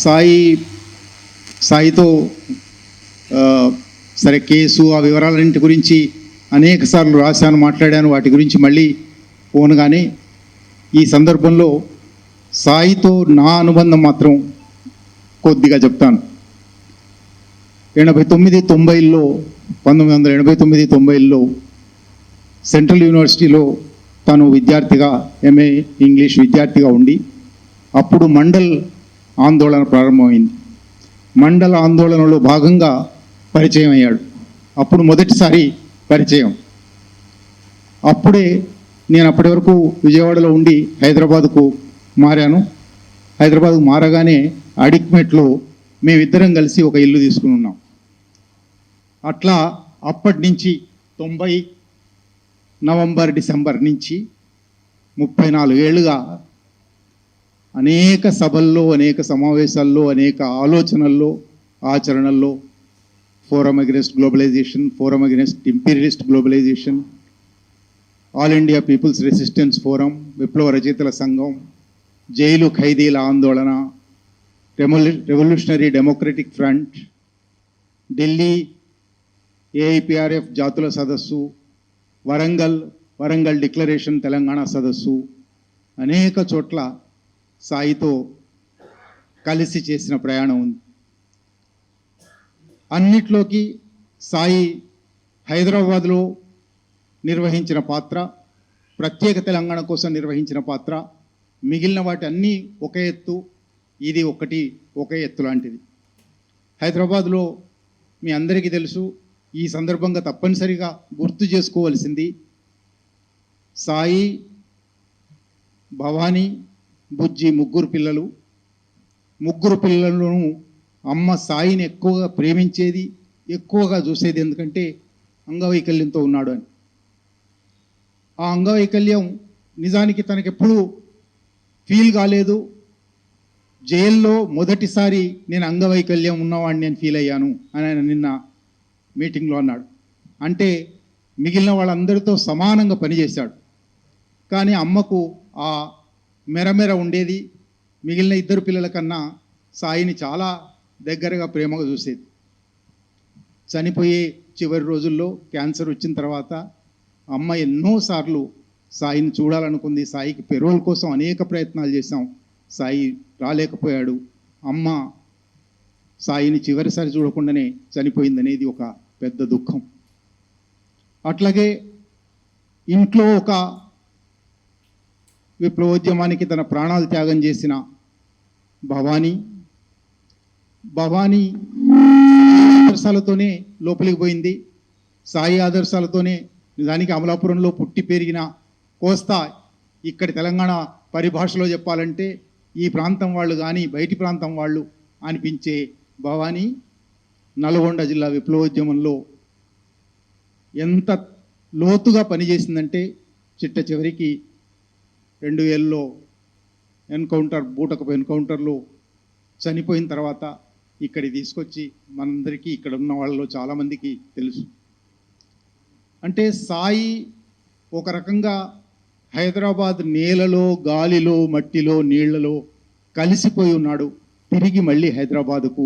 సాయితో సరే కేసు ఆ వివరాలన్నింటి గురించి అనేక సార్లు రాశాను, మాట్లాడాను. వాటి గురించి మళ్ళీ పోను. కానీ ఈ సందర్భంలో సాయితో నా అనుబంధం మాత్రం కొద్దిగా చెప్తాను. 89-90లో 1989-90లో సెంట్రల్ యూనివర్సిటీలో తను విద్యార్థిగా ఎంఏ ఇంగ్లీష్ విద్యార్థిగా ఉండి అప్పుడు మండల్ ఆందోళన ప్రారంభమైంది. మండల ఆందోళనలో భాగంగా పరిచయం అయ్యాడు. అప్పుడు మొదటిసారి పరిచయం. అప్పుడే నేను అప్పటి వరకు విజయవాడలో ఉండి హైదరాబాద్కు మారాను. హైదరాబాద్కు మారగానే అడిక్మెట్లో మేమిద్దరం కలిసి ఒక ఇల్లు తీసుకుని ఉన్నాం. అట్లా అప్పటి నుంచి 90 నవంబర్ డిసెంబర్ నుంచి 34 ఏళ్ళుగా అనేక సభల్లో, అనేక సమావేశాల్లో, అనేక ఆలోచనల్లో, ఆచరణల్లో forum against globalization, forum against imperialist globalization, all India people's resistance forum, విప్లవ రచయితల సంఘం, జైలు ఖైదీల ఆందోళన, revolutionary democratic front, Delhi AIPRF జాతుల సదస్సు, వరంగల్ డిక్లరేషన్ తెలంగాణ సదస్సు, అనేక చోట్ల సాయితో కలిసి చేసిన ప్రయాణం ఉంది. అన్నిట్లోకి సాయి హైదరాబాద్లో నిర్వహించిన పాత్ర, ప్రత్యేక తెలంగాణ కోసం నిర్వహించిన పాత్ర, మిగిలిన వాటి అన్నీ ఒక ఎత్తు, ఇది ఒకటి ఒక ఎత్తు లాంటిది. హైదరాబాద్లో మీ అందరికీ తెలుసు, ఈ సందర్భంగా తప్పనిసరిగా గుర్తు చేసుకోవలసింది సాయి, భవానీ, బుజ్జి ముగ్గురు పిల్లలను అమ్మ సాయిని ఎక్కువగా ప్రేమించేది, ఎక్కువగా చూసేది. ఎందుకంటే అంగవైకల్యంతో ఉన్నాడు అని. ఆ అంగవైకల్యం నిజానికి తనకెప్పుడు ఫీల్ కాలేదు. జైల్లో మొదటిసారి నేను అంగవైకల్యం ఉన్నవాడిని నేను ఫీల్ అయ్యాను అని ఆయన నిన్న మీటింగ్లో అన్నాడు. అంటే మిగిలిన వాళ్ళందరితో సమానంగా పనిచేశాడు. కానీ అమ్మకు ఆ మెరమెర ఉండేది. మిగిలిన ఇద్దరు పిల్లల కన్నా సాయిని చాలా దగ్గరగా ప్రేమగా చూసేది. చనిపోయే చివరి రోజుల్లో క్యాన్సర్ వచ్చిన తర్వాత అమ్మ ఎన్నోసార్లు సాయిని చూడాలనుకుంది. సాయికి పెరోల్ కోసం అనేక ప్రయత్నాలు చేశాం. సాయి రాలేకపోయాడు. అమ్మ సాయిని చివరిసారి చూడకుండానే చనిపోయిందనేది ఒక పెద్ద దుఃఖం. అట్లాగే ఇంట్లో ఒక విప్లవోద్యమానికి తన ప్రాణాలు త్యాగం చేసిన భవానీ ఆదర్శాలతోనే లోపలికి పోయింది. సాయి ఆదర్శాలతోనే నిజానికి అమలాపురంలో పుట్టి పెరిగిన కోస్తా, ఇక్కడి తెలంగాణ పరిభాషలో చెప్పాలంటే ఈ ప్రాంతం వాళ్ళు కానీ బయటి ప్రాంతం వాళ్ళు అనిపించే భవానీ నల్గొండ జిల్లా విప్లవోద్యమంలో ఎంత లోతుగా పనిచేసిందంటే చిట్ట చివరికి 2000లో బూటకపు ఎన్కౌంటర్లో చనిపోయిన తర్వాత ఇక్కడికి తీసుకొచ్చి మనందరికీ ఇక్కడ ఉన్న వాళ్ళలో చాలామందికి తెలుసు. అంటే సాయి ఒక రకంగా హైదరాబాద్ నేలలో, గాలిలో, మట్టిలో, నీళ్లలో కలిసిపోయి ఉన్నాడు. తిరిగి మళ్ళీ హైదరాబాదుకు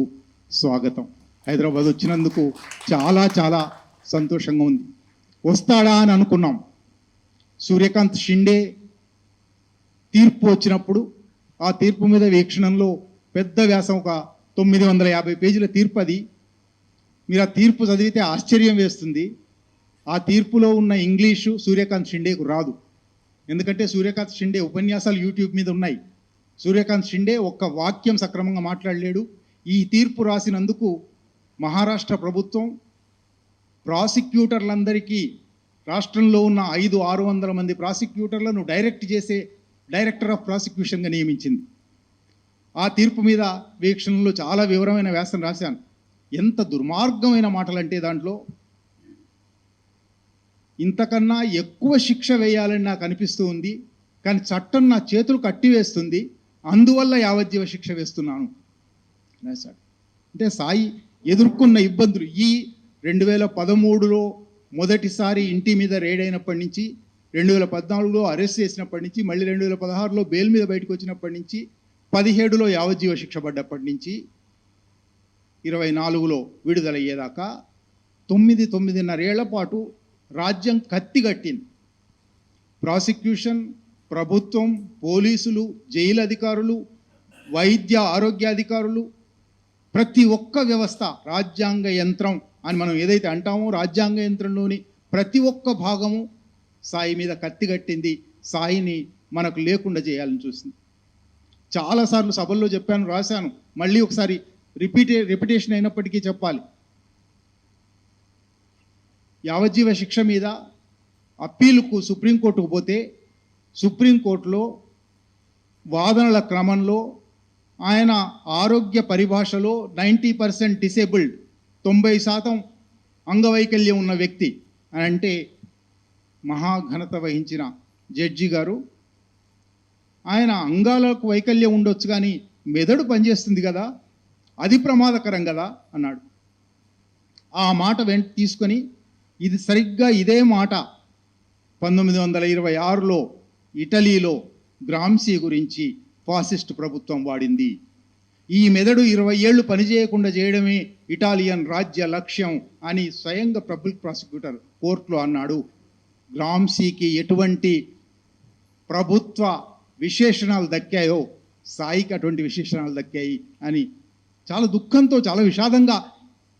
స్వాగతం. హైదరాబాద్ వచ్చినందుకు చాలా చాలా సంతోషంగా ఉంది. వస్తాడా అని అనుకున్నాం. సూర్యకాంత్ షిండే తీర్పు వచ్చినప్పుడు ఆ తీర్పు మీద వీక్షణంలో పెద్ద వ్యాసం, ఒక 950 పేజీల తీర్పు. అది మీరు ఆ తీర్పు చదివితే ఆశ్చర్యం వేస్తుంది. ఆ తీర్పులో ఉన్న ఇంగ్లీషు సూర్యకాంత్ షిండేకు రాదు. ఎందుకంటే సూర్యకాంత్ షిండే ఉపన్యాసాలు యూట్యూబ్ మీద ఉన్నాయి. సూర్యకాంత్ షిండే ఒక్క వాక్యం సక్రమంగా మాట్లాడలేడు. ఈ తీర్పు రాసినందుకు మహారాష్ట్ర ప్రభుత్వం ప్రాసిక్యూటర్లందరికీ, రాష్ట్రంలో ఉన్న 500-600 మంది ప్రాసిక్యూటర్లను డైరెక్టర్ ఆఫ్ ప్రాసిక్యూషన్గా నియమించింది. ఆ తీర్పు మీద వీక్షణలో చాలా వివరమైన వ్యాసం రాశాను. ఎంత దుర్మార్గమైన మాటలంటే దాంట్లో ఇంతకన్నా ఎక్కువ శిక్ష వేయాలని నాకు అనిపిస్తూ ఉంది, కానీ చట్టం నా చేతులు కట్టివేస్తుంది, అందువల్ల యావజ్జీవ శిక్ష వేస్తున్నాను రాశాడు. అంటే సాయి ఎదుర్కొన్న ఇబ్బందులు, ఈ 2013లో మొదటిసారి ఇంటి మీద రేడ్ అయినప్పటి నుంచి, 2014లో అరెస్ట్ చేసినప్పటి నుంచి, మళ్ళీ 2016లో బెయిల్ మీద బయటకు వచ్చినప్పటి నుంచి 17లో యావజ్జీవ శిక్ష పడ్డప్పటి నుంచి 24లో విడుదలయ్యేదాకా 9.5 ఏళ్ల పాటు రాజ్యం కత్తిగట్టింది. ప్రాసిక్యూషన్, ప్రభుత్వం, పోలీసులు, జైలు అధికారులు, వైద్య ఆరోగ్యాధికారులు, ప్రతి ఒక్క వ్యవస్థ, రాజ్యాంగ యంత్రం అని మనం ఏదైతే అంటామో, రాజ్యాంగ యంత్రంలోని ప్రతి ఒక్క భాగము సాయి మీద కత్తిగట్టింది. సాయిని మనకు లేకుండా చేయాలని చూసింది. చాలాసార్లు సభల్లో చెప్పాను, రాశాను, మళ్ళీ ఒకసారి రిపిటేషన్ అయినప్పటికీ చెప్పాలి. యావజ్జీవ శిక్ష మీద అప్పీలుకు సుప్రీంకోర్టుకు పోతే సుప్రీంకోర్టులో వాదనల క్రమంలో ఆయన ఆరోగ్య పరిభాషలో 90% డిసేబుల్డ్, 90% అంగవైకల్యం ఉన్న వ్యక్తి అని అంటే మహాఘనత వహించిన జడ్జి గారు, ఆయన అంగాలకు వైకల్యం ఉండొచ్చు కానీ మెదడు పనిచేస్తుంది కదా, అది ప్రమాదకరం కదా అన్నాడు. ఆ మాట తీసుకొని ఇది సరిగ్గా ఇదే మాట 1926లో ఇటలీలో గ్రామ్సీ గురించి ఫాసిస్ట్ ప్రభుత్వం వాడింది. ఈ మెదడు 20 ఏళ్ళు పనిచేయకుండా చేయడమే ఇటాలియన్ రాజ్య లక్ష్యం అని స్వయంగా పబ్లిక్ ప్రాసిక్యూటర్ కోర్టులో అన్నాడు. గ్రామ్సీకి ఎటువంటి ప్రభుత్వ విశేషణాలు దక్కాయో సాయికి అటువంటి విశేషణాలు దక్కాయి అని చాలా దుఃఖంతో, చాలా విషాదంగా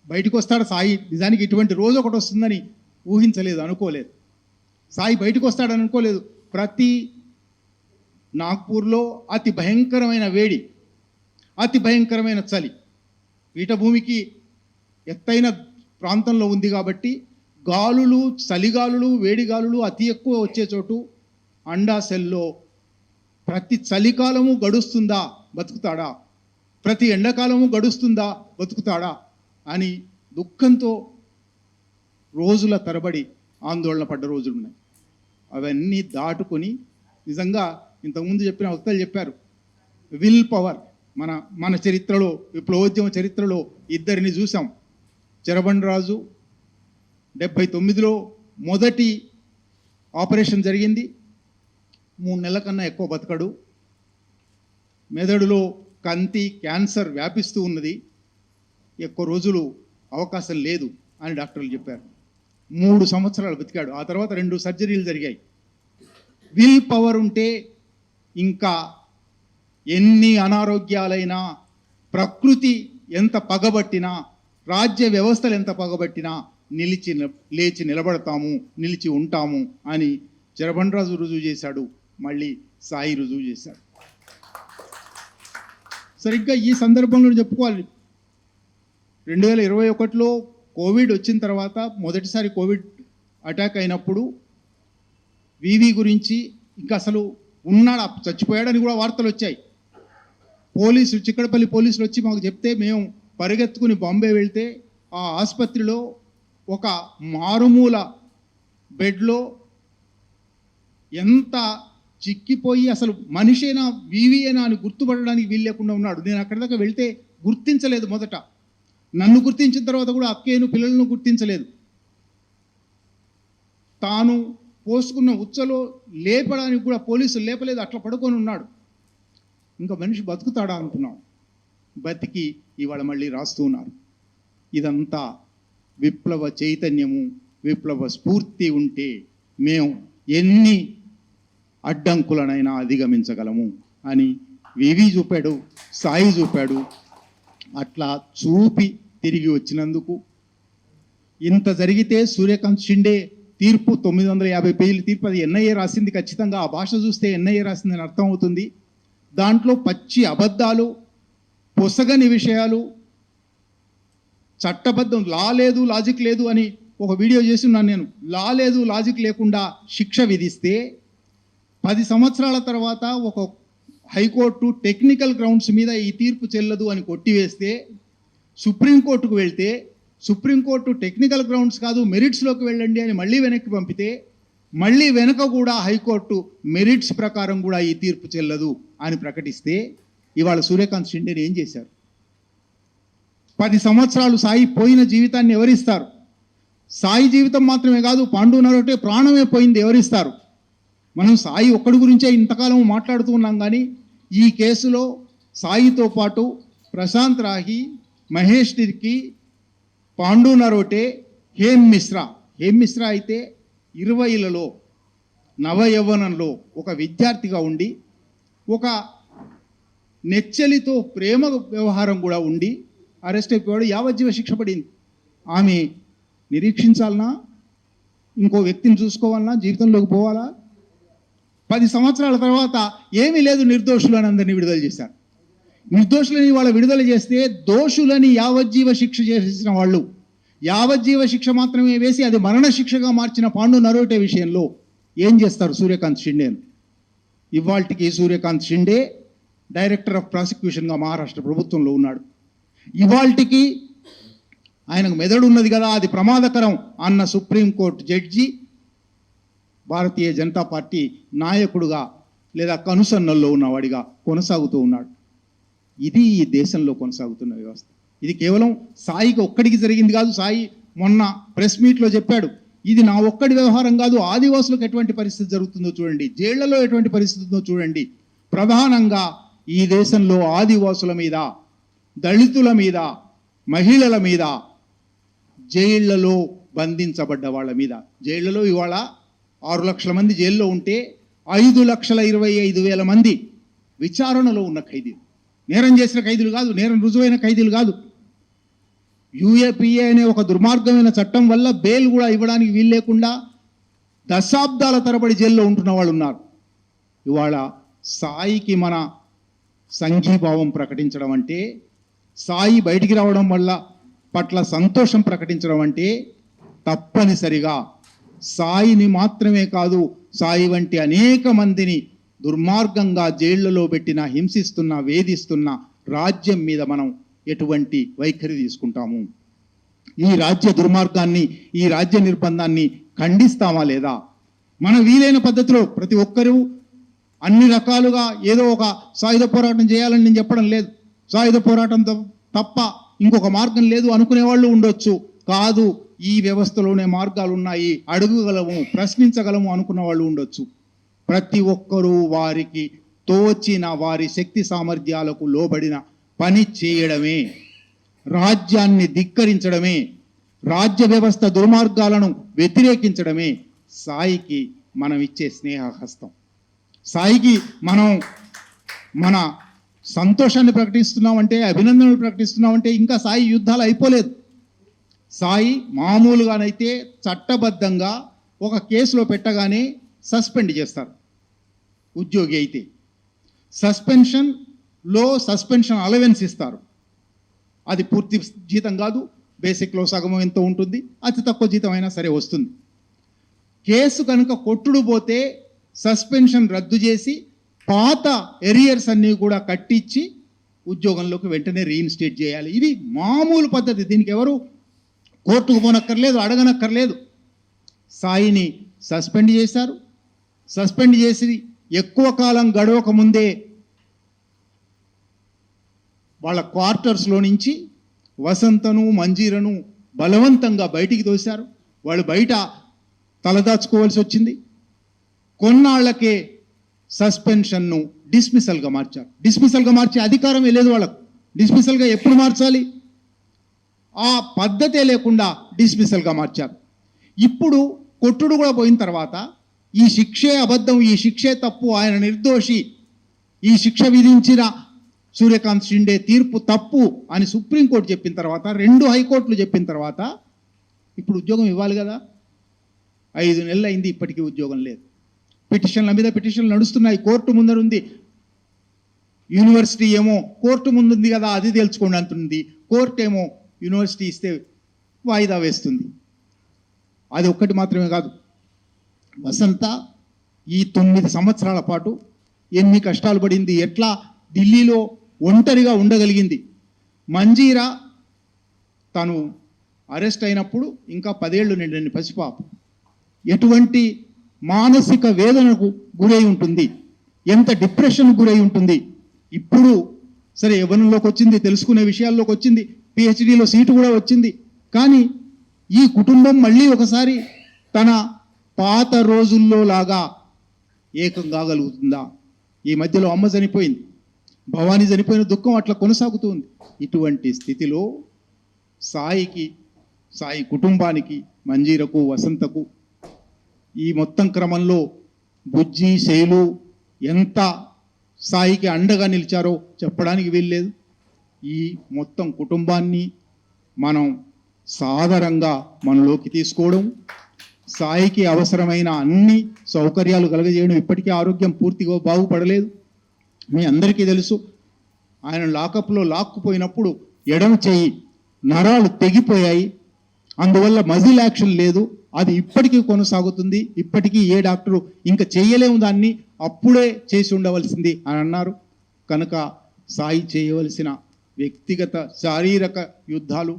బయటకు వస్తాడు సాయి. నిజానికి ఇటువంటి రోజు ఒకటి వస్తుందని ఊహించలేదు, అనుకోలేదు. సాయి బయటకు వస్తాడని అనుకోలేదు. ప్రతి నాగ్పూర్లో అతి భయంకరమైన వేడి, అతి భయంకరమైన చలి, పీఠభూమికి ఎత్తైన ప్రాంతంలో ఉంది కాబట్టి గాలులు, చలిగాలులు, వేడిగాలులు అతి ఎక్కువ వచ్చే చోటు అండాసెల్లో ప్రతి చలికాలము గడుస్తుందా బతుకుతాడా, ప్రతి ఎండాకాలము గడుస్తుందా బతుకుతాడా అని దుఃఖంతో రోజుల తరబడి ఆందోళన పడ్డ రోజులున్నాయి. అవన్నీ దాటుకొని నిజంగా ఇంతకుముందు చెప్పిన వక్తలు చెప్పారు, విల్ పవర్. మన చరిత్రలో, విప్లవోద్యమ చరిత్రలో ఇద్దరిని చూసాం. చెరబండరాజు 79లో మొదటి ఆపరేషన్ జరిగింది, 3 నెలల కన్నా ఎక్కువ బతకడు. మెదడులో కంతి, క్యాన్సర్ వ్యాపిస్తూ ఉన్నది, ఎక్కువ రోజులు అవకాశం లేదు అని డాక్టర్లు చెప్పారు. 3 సంవత్సరాలు బతికాడు. ఆ తర్వాత 2 సర్జరీలు జరిగాయి. విల్ పవర్ ఉంటే ఇంకా ఎన్ని అనారోగ్యాలైనా, ప్రకృతి ఎంత పగబట్టినా, రాజ్య వ్యవస్థలు ఎంత పగబట్టినా లేచి నిలబడతాము, నిలిచి ఉంటాము అని చెరబండరాజు రుజువు చేశాడు. మళ్ళీ సాయి రుజువు చేశాడు. సరిగ్గా ఈ సందర్భంలో చెప్పుకోవాలి, 2021లో కోవిడ్ వచ్చిన తర్వాత, మొదటిసారి కోవిడ్ అటాక్ అయినప్పుడు వివి గురించి ఇంకా అసలు ఉన్నాడు, చచ్చిపోయాడని కూడా వార్తలు వచ్చాయి. పోలీసులు, చిక్కడపల్లి పోలీసులు వచ్చి మాకు చెప్తే మేము పరిగెత్తుకుని బాంబే వెళ్తే ఆ ఆసుపత్రిలో ఒక మారుమూల బెడ్లో ఎంత చిక్కిపోయి అసలు మనిషేనా వివియేనా అని గుర్తుపడడానికి వీలు లేకుండా ఉన్నాడు. నేను అక్కడి దాకా వెళ్తే గుర్తించలేదు. మొదట నన్ను గుర్తించిన తర్వాత కూడా అక్కేను పిల్లలను గుర్తించలేదు. తాను పోసుకున్న ఉచ్చలో లేపడానికి కూడా పోలీసులు లేపలేదు, అట్లా పడుకొని ఉన్నాడు. ఇంకా మనిషి బతుకుతాడా అనుకున్నాం. బతికి ఇవాళ మళ్ళీ రాస్తూ ఉన్నారు. ఇదంతా విప్లవ చైతన్యము, విప్లవ స్ఫూర్తి ఉంటే మేము ఎన్ని అడ్డంకులనైనా అధిగమించగలము అని వివి చూపాడు, సాయి చూపాడు. అట్లా చూపి తిరిగి వచ్చినందుకు ఇంత జరిగితే సూర్యకాంత్ షిండే తీర్పు 950 పేజీల తీర్పు, అది ఎన్ఐఏ రాసింది. ఖచ్చితంగా ఆ భాష చూస్తే ఎన్ఐఏ రాసిందని అర్థం అవుతుంది. దాంట్లో పచ్చి అబద్ధాలు, పొసగని విషయాలు, చట్టబద్ధం, లా లేదు, లాజిక్ లేదు అని ఒక వీడియో చేసి ఉన్నాను నేను. లా లేదు, లాజిక్ లేకుండా శిక్ష విధిస్తే 10 సంవత్సరాల తర్వాత ఒక హైకోర్టు టెక్నికల్ గ్రౌండ్స్ మీద ఈ తీర్పు చెల్లదు అని కొట్టివేస్తే, సుప్రీంకోర్టుకు వెళ్తే సుప్రీంకోర్టు టెక్నికల్ గ్రౌండ్స్ కాదు మెరిట్స్లోకి వెళ్ళండి అని మళ్ళీ వెనక్కి పంపితే, మళ్ళీ వెనక కూడా హైకోర్టు మెరిట్స్ ప్రకారం కూడా ఈ తీర్పు చెల్లదు అని ప్రకటిస్తే, ఇవాళ సూర్యకాంత్ షిండేని ఏం చేశారు? 10 సంవత్సరాలు సాయి పోయిన జీవితాన్ని ఎవరిస్తారు? సాయి జీవితం మాత్రమే కాదు, పాండునరోటే ప్రాణమే పోయింది, ఎవరిస్తారు? మనం సాయి ఒక్కడి గురించే ఇంతకాలం మాట్లాడుతూ ఉన్నాం. కానీ ఈ కేసులో సాయితో పాటు ప్రశాంత్ రాహి, మహేష్ తిర్కి, పాండు నరోటే, హేమ్ మిశ్రా అయితే 20లలో నవ యవ్వనంలో ఒక విద్యార్థిగా ఉండి ఒక నెచ్చెలితో ప్రేమ వ్యవహారం కూడా ఉండి అరెస్ట్ అయిపోయాడు. యావజ్జీవ శిక్ష పడింది. ఆమె నిరీక్షించాలనా, ఇంకో వ్యక్తిని చూసుకోవాలన్నా, జీవితంలోకి పోవాలా? 10 సంవత్సరాల తర్వాత ఏమీ లేదు, నిర్దోషులని అందరినీ విడుదల చేశారు. నిర్దోషులని వాళ్ళ విడుదల చేస్తే దోషులని యావజ్జీవ శిక్ష చేసిన వాళ్ళు యావజ్జీవ శిక్ష మాత్రమే వేసి అది మరణ శిక్షగా మార్చిన పాండు నరోటే విషయంలో ఏం చేస్తారు సూర్యకాంత్ షిండేను? ఇవాల్టికి సూర్యకాంత్ షిండే డైరెక్టర్ ఆఫ్ ప్రాసిక్యూషన్గా మహారాష్ట్ర ప్రభుత్వంలో ఉన్నాడు. ఇవాల్టికి ఆయనకు మెదడు ఉన్నది కదా, అది ప్రమాదకరం అన్న supreme court judge Bharatiya Janata party నాయకుడుగా లేదా కనుసన్నల్లో ఉన్నవాడిగా కొనసాగుతూ ఉన్నాడు. ఇది ఈ దేశంలో కొనసాగుతున్న వ్యవస్థ. ఇది కేవలం సాయికి ఒక్కడికి జరిగింది కాదు. సాయి మొన్న ప్రెస్ మీట్లో చెప్పాడు, ఇది నా ఒక్కడి వ్యవహారం కాదు, ఆదివాసులకు ఎటువంటి పరిస్థితి జరుగుతుందో చూడండి, జైళ్లలో ఎటువంటి పరిస్థితి ఉందో చూడండి. ప్రధానంగా ఈ దేశంలో ఆదివాసుల మీద, దళితుల మీద, మహిళల మీద, జైళ్లలో బంధించబడ్డ వాళ్ళ మీద, జైళ్లలో ఇవాళ 6 లక్షల మంది జైల్లో ఉంటే 5,25,000 మంది విచారణలో ఉన్న ఖైదీలు, నేరం చేసిన ఖైదీలు కాదు, నేరం రుజువైన ఖైదీలు కాదు. యూఏపీఏ అనే ఒక దుర్మార్గమైన చట్టం వల్ల బెయిల్ కూడా ఇవ్వడానికి వీలు లేకుండా దశాబ్దాల తరబడి జైల్లో ఉంటున్న వాళ్ళు ఉన్నారు. ఇవాళ సాయికి మన సంఘీభావం ప్రకటించడం అంటే, సాయి బయటికి రావడం వల్ల పట్ల సంతోషం ప్రకటించడం అంటే తప్పనిసరిగా సాయిని మాత్రమే కాదు, సాయి వంటి అనేక మందిని దుర్మార్గంగా జైళ్లలో పెట్టిన, హింసిస్తున్న, వేధిస్తున్న రాజ్యం మీద మనం ఎటువంటి వైఖరి తీసుకుంటాము? ఈ రాజ్య దుర్మార్గాన్ని, ఈ రాజ్య నిర్బంధాన్ని ఖండిస్తామా లేదా? మనం వీలైన పద్ధతిలో ప్రతి ఒక్కరూ అన్ని రకాలుగా ఏదో ఒక సాయుధ పోరాటం చేయాలని నేను చెప్పడం లేదు. సాయుధ పోరాటం తప్ప ఇంకొక మార్గం లేదు అనుకునే వాళ్ళు ఉండొచ్చు. కాదు, ఈ వ్యవస్థలోనే మార్గాలు ఉన్నాయి, అడుగగలము, ప్రశ్నించగలము అనుకున్న వాళ్ళు ఉండొచ్చు. ప్రతి ఒక్కరూ వారికి తోచిన, వారి శక్తి సామర్థ్యాలకు లోబడిన పని చేయడమే, రాజ్యాన్ని ధిక్కరించడమే, రాజ్య వ్యవస్థ దుర్మార్గాలను వ్యతిరేకించడమే సాయికి మనం ఇచ్చే స్నేహహస్తం. సాయికి మనం మన సంతోషాన్ని ప్రకటిస్తున్నామంటే, అభినందనలు ప్రకటిస్తున్నామంటే ఇంకా సాయి యుద్ధాలు అయిపోలేదు. సాయి మామూలుగానైతే చట్టబద్ధంగా ఒక కేసులో పెట్టగానే సస్పెండ్ చేస్తారు ఉద్యోగి అయితే. సస్పెన్షన్ అలవెన్స్ ఇస్తారు. అది పూర్తి జీతం కాదు, బేసిక్లో సగం ఎంతో ఉంటుంది, అతి తక్కువ జీతం అయినా సరే వస్తుంది. కేసు కనుక కొట్టుడు పోతే సస్పెన్షన్ రద్దు చేసి పాత ఎరియర్స్ అన్నీ కూడా కట్టించి ఉద్యోగంలోకి వెంటనే రీఇన్స్టేట్ చేయాలి. ఇది మామూలు పద్ధతి. దీనికి ఎవరు కోర్టుకు పోనక్కర్లేదు, అడగనక్కర్లేదు. సాయిని సస్పెండ్ చేశారు. సస్పెండ్ చేసి ఎక్కువ కాలం గడవక ముందే వాళ్ళ క్వార్టర్స్లో నుంచి వసంతను, మంజీరను బలవంతంగా బయటికి తోశారు. వాళ్ళు బయట తలదాచుకోవాల్సి వచ్చింది. కొన్నాళ్లకే సస్పెన్షన్ను డిస్మిసల్గా మార్చారు. డిస్మిసల్గా మార్చే అధికారమే లేదు వాళ్ళకు. డిస్మిసల్గా ఎప్పుడు మార్చాలి? ఆ పద్ధతే లేకుండా డిస్మిసల్గా మార్చారు. ఇప్పుడు కొట్టుడు కూడా పోయిన తర్వాత ఈ శిక్షే అబద్ధం, ఈ శిక్షే తప్పు, ఆయన నిర్దోషి, ఈ శిక్ష విధించిన సూర్యకాంత్ షిండే తీర్పు తప్పు అని సుప్రీంకోర్టు చెప్పిన తర్వాత, 2 హైకోర్టులు చెప్పిన తర్వాత ఇప్పుడు ఉద్యోగం ఇవ్వాలి కదా. 5 నెలలు అయింది, ఇప్పటికీ ఉద్యోగం లేదు. పిటిషన్ల మీద పిటిషన్లు నడుస్తున్నాయి, కోర్టు ముందరుంది. యూనివర్సిటీ ఏమో కోర్టు ముందుంది కదా, అది తెలుసుకోండి అంటుంది. కోర్టు ఏమో యూనివర్సిటీ ఇస్తే వాయిదా వేస్తుంది. అది ఒక్కటి మాత్రమే కాదు, వసంత ఈ 9 సంవత్సరాల పాటు ఎన్ని కష్టాలు పడింది, ఎట్లా ఢిల్లీలో ఒంటరిగా ఉండగలిగింది. మంజీరా తను అరెస్ట్ అయినప్పుడు ఇంకా 10 ఏళ్ళు నిండిన పసిపాప, ఎటువంటి మానసిక వేదనకు గురై ఉంటుంది, ఎంత డిప్రెషన్ గురై ఉంటుంది. ఇప్పుడు సరే యవ్వనంలోకి వచ్చింది, తెలుసుకునే విషయాల్లోకి వచ్చింది, పిహెచ్డిలో సీటు కూడా వచ్చింది. కానీ ఈ కుటుంబం మళ్ళీ ఒకసారి తన పాత రోజుల్లో లాగా ఏకం కాగలుగుతుందా? ఈ మధ్యలో అమ్మ చనిపోయింది. భవానీ చనిపోయిన దుఃఖం అట్లా కొనసాగుతుంది. ఇటువంటి స్థితిలో సాయి కుటుంబానికి, మంజీరకు, వసంతకు ఈ మొత్తం క్రమంలో బుజ్జి, శైలు ఎంత సాయికి అండగా నిలిచారో చెప్పడానికి వీల్లేదు. ఈ మొత్తం కుటుంబాన్ని మనం సాదరంగా మనలోకి తీసుకోవడం, సాయికి అవసరమైన అన్ని సౌకర్యాలు కలగజేయడం. ఇప్పటికీ ఆరోగ్యం పూర్తిగా బాగుపడలేదు. మీ అందరికీ తెలుసు, ఆయన లాకప్లో లాక్కుపోయినప్పుడు ఎడమ చెయ్యి నరాలు తెగిపోయాయి. అందువల్ల మజిల్ యాక్షన్ లేదు. అది ఇప్పటికీ కొనసాగుతుంది. ఇప్పటికీ ఏ డాక్టరు ఇంకా చేయలేము దాన్ని, అప్పుడే చేసి ఉండవలసింది అని అన్నారు. కనుక సాయి చేయవలసిన వ్యక్తిగత శారీరక యుద్ధాలు,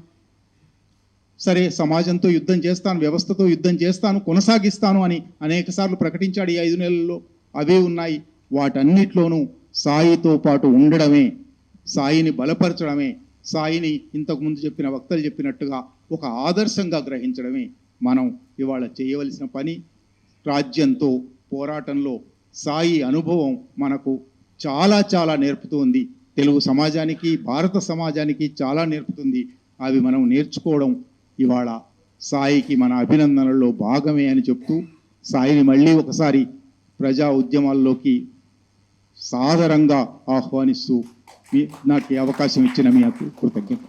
సరే సమాజంతో యుద్ధం చేస్తాను, వ్యవస్థతో యుద్ధం చేస్తాను, కొనసాగిస్తాను అని అనేకసార్లు ప్రకటించాడు ఈ 5 నెలల్లో. అవే ఉన్నాయి. వాటన్నిటిలోనూ సాయితో పాటు ఉండడమే, సాయిని బలపరచడమే, సాయిని ఇంతకుముందు చెప్పిన వక్తలు చెప్పినట్టుగా ఒక ఆదర్శంగా గ్రహించడమే మనం ఇవాళ చేయవలసిన పని. రాజ్యంతో పోరాటంలో సాయి అనుభవం మనకు చాలా చాలా నేర్పుతుంది. తెలుగు సమాజానికి, భారత సమాజానికి చాలా నేర్పుతుంది. అవి మనం నేర్చుకోవడం ఇవాళ సాయికి మన అభినందనల్లో భాగమే అని చెప్తూ, సాయిని మళ్ళీ ఒకసారి ప్రజా ఉద్యమాల్లోకి సాదరంగా ఆహ్వానిస్తూ నాకు ఈ అవకాశం ఇచ్చిన మీ కృతజ్ఞత.